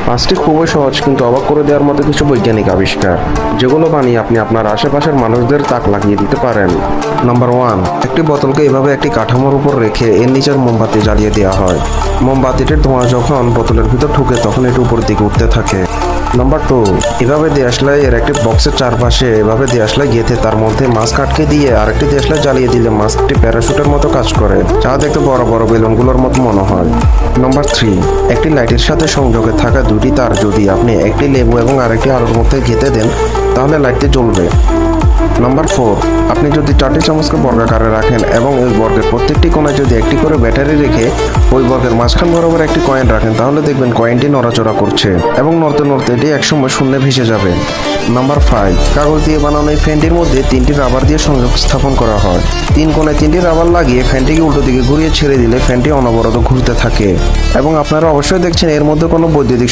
পাঁচটি খুবই সহজ কিন্তু অবাক করে দেওয়ার মতো কিছু বৈজ্ঞানিক আবিষ্কার, যেগুলো বানিয়ে আপনি আপনার আশেপাশের মানুষদের তাক লাগিয়ে দিতে পারেন। নাম্বার 1, একটি বোতলকে এভাবে একটি কাঠামোর উপর রেখে এর নিচের মোমবাতি জ্বালিয়ে দেওয়া হয়। মোমবাতিটির ধোঁয়া যখন বোতলের ভিতর ঢুকে তখন এটি উপর দিকে উঠতে থাকে। নাম্বার 2, এভাবে দেশলাই এর একটি বক্সের চারপাশে এভাবে দেশলাই গেঁথে তার মধ্যে মাস্ক আটকে দিয়ে আরেকটি দেশলাই জ্বালিয়ে দিলে মাস্কটি প্যারাশুটের মতো কাজ করে, যা দেখতে বড় বড় বেলুনগুলোর মতো মনে হয়। নাম্বার 3, একটি লাইটের সাথে সংযোগে থাকা দুটি তার যদি আপনি একটি লেবু এবং আরেকটি আলুর মধ্যে গেঁথে দেন তাহলে লাইটটি জ্বলবে। নাম্বার 4, আপনি যদি 4টি চামচকে বর্গাকারে রাখেন এবং ওই বর্গের প্রত্যেকটি কোণায় যদি একটি করে ব্যাটারি রেখে ওই বর্গের মাঝখান বরাবর একটি কয়েন রাখেন তাহলে দেখবেন কয়েনটি নড়াচড়া করছে এবং নড়তে নড়তে এটি একসময় শূন্যে ভেসে যাবে। নাম্বার 5, কাগজ দিয়ে বানানো এই ফ্যানটির মধ্যে 3টি রাবার দিয়ে সংযোগ স্থাপন করা হয়। 3 কোণায় 3টি রাবার লাগিয়ে ফ্যানটিকে উল্টো দিকে ঘুরিয়ে ছেড়ে দিলে ফ্যানটি অনবরত ঘুরতে থাকে এবং আপনারা অবশ্যই দেখছেন এর মধ্যে কোনো বৈদ্যুতিক